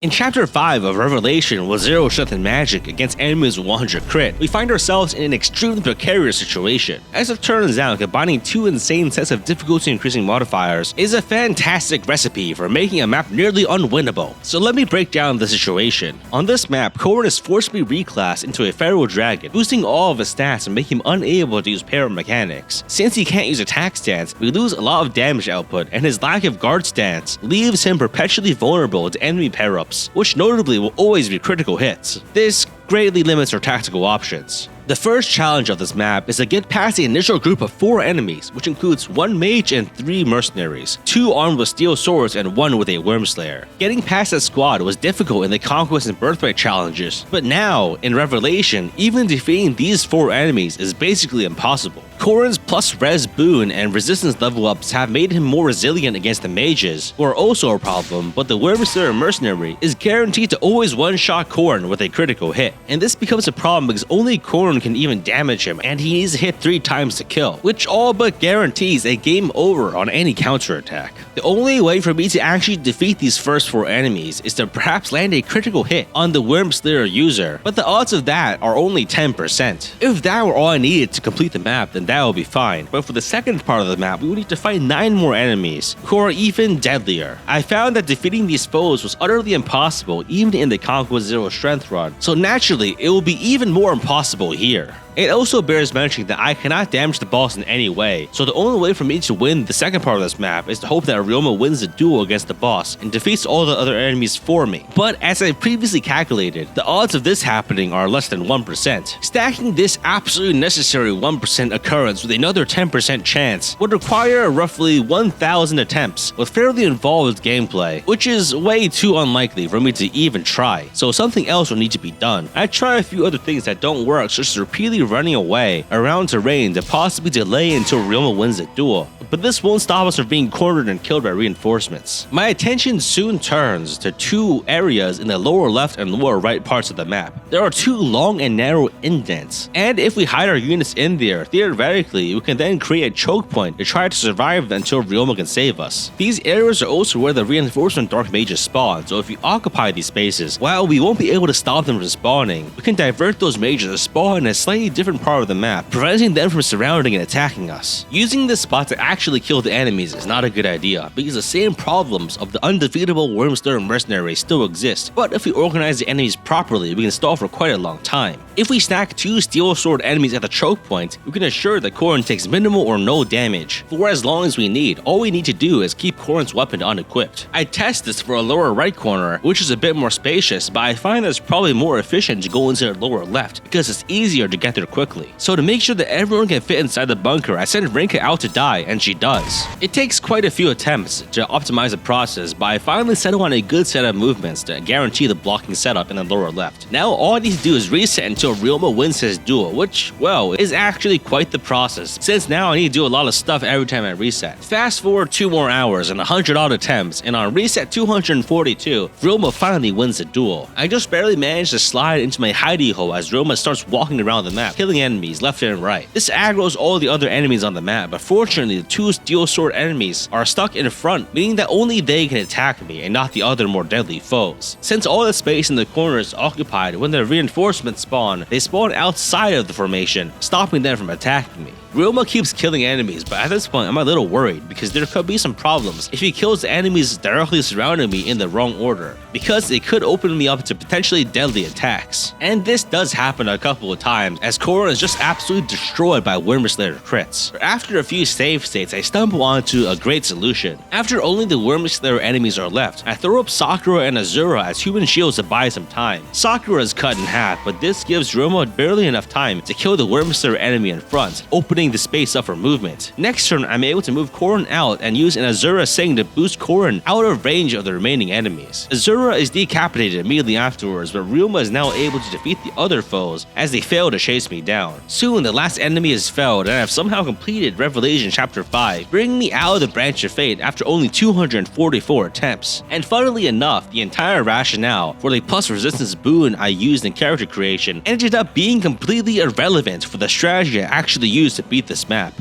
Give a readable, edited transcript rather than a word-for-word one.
In Chapter 5 of Revelation with 0 strength and magic against enemies with 100 crit, we find ourselves in an extremely precarious situation. As it turns out, combining two insane sets of difficulty increasing modifiers is a fantastic recipe for making a map nearly unwinnable. So let me break down the situation. On this map, Corrin is forcibly reclassed into a feral dragon, boosting all of his stats and making him unable to use parry mechanics. Since he can't use attack stance, we lose a lot of damage output, and his lack of guard stance leaves him perpetually vulnerable to enemy pair-ups, which notably will always be critical hits. This greatly limits our tactical options. The first challenge of this map is to get past the initial group of 4 enemies, which includes 1 mage and 3 mercenaries, 2 armed with steel swords and 1 with a Wormslayer. Getting past that squad was difficult in the Conquest and Birthright challenges, but now, in Revelation, even defeating these 4 enemies is basically impossible. Corrin's plus res boon and resistance level ups have made him more resilient against the mages, who are also a problem, but the Wormslayer mercenary is guaranteed to always one-shot Corrin with a critical hit, and this becomes a problem because only Corrin can even damage him, and he needs to hit 3 times to kill, which all but guarantees a game over on any counterattack. The only way for me to actually defeat these first 4 enemies is to perhaps land a critical hit on the Wormslayer user, but the odds of that are only 10%. If that were all I needed to complete the map, then that would be fine, but for the second part of the map, we would need to fight 9 more enemies, who are even deadlier. I found that defeating these foes was utterly impossible even in the Conquest 0 strength run, so naturally, it will be even more impossible here. It also bears mentioning that I cannot damage the boss in any way, so the only way for me to win the second part of this map is to hope that Ryoma wins the duel against the boss and defeats all the other enemies for me. But as I previously calculated, the odds of this happening are less than 1%. Stacking this absolutely necessary 1% occurrence with another 10% chance would require roughly 1,000 attempts with fairly involved gameplay, which is way too unlikely for me to even try, so something else will need to be done. I try a few other things that don't work, such as repeatedly running away around terrain to possibly delay until Ryoma wins the duel, but this won't stop us from being cornered and killed by reinforcements. My attention soon turns to 2 areas in the lower left and lower right parts of the map. There are 2 long and narrow indents, and if we hide our units in there, theoretically we can then create a choke point to try to survive until Ryoma can save us. These areas are also where the reinforcement dark mages spawn, so if we occupy these spaces, while we won't be able to stop them from spawning, we can divert those mages to spawn in a slightly different part of the map, preventing them from surrounding and attacking us. Using this spot to actually kill the enemies is not a good idea, because the same problems of the undefeatable Wormslayer mercenary still exist, but if we organize the enemies properly, we can stall for quite a long time. If we stack 2 steel sword enemies at the choke point, we can ensure that Corrin takes minimal or no damage for as long as we need. All we need to do is keep Corrin's weapon unequipped. I test this for a lower right corner, which is a bit more spacious, but I find that it's probably more efficient to go into the lower left, because it's easier to get there quickly. So to make sure that everyone can fit inside the bunker, I send Rinka out to die, and she does. It takes quite a few attempts to optimize the process, but I finally settle on a good set of movements to guarantee the blocking setup in the lower left. Now all I need to do is reset until Ryoma wins his duel, which, well, is actually quite the process, since now I need to do a lot of stuff every time I reset. Fast forward 2 more hours and 100 odd attempts, and on reset 242, Ryoma finally wins the duel. I just barely managed to slide into my hidey hole as Ryoma starts walking around the map, killing enemies left and right. This aggroes all the other enemies on the map, but fortunately the 2 steel sword enemies are stuck in front, meaning that only they can attack me and not the other more deadly foes. Since all the space in the corner is occupied, when the reinforcements spawn, they spawn outside of the formation, stopping them from attacking me. Ryoma keeps killing enemies, but at this point I'm a little worried because there could be some problems if he kills the enemies directly surrounding me in the wrong order, because it could open me up to potentially deadly attacks. And this does happen a couple of times, as Corrin is just absolutely destroyed by Wormslayer crits. After a few save states, I stumble onto a great solution. After only the Wormslayer enemies are left, I throw up Sakura and Azura as human shields to buy some time. Sakura is cut in half, but this gives Ryoma barely enough time to kill the Wormslayer enemy in front, opening the space up for movement. Next turn, I'm able to move Corrin out and use an Azura Sing to boost Corrin out of range of the remaining enemies. Azura is decapitated immediately afterwards, but Ryoma is now able to defeat the other foes as they fail to chase me down. Soon, the last enemy is felled, and I have somehow completed Revelation Chapter 5, bringing me out of the Branch of Fate after only 244 attempts. And funnily enough, the entire rationale for the plus resistance boon I used in character creation ended up being completely irrelevant for the strategy I actually used to beat this map.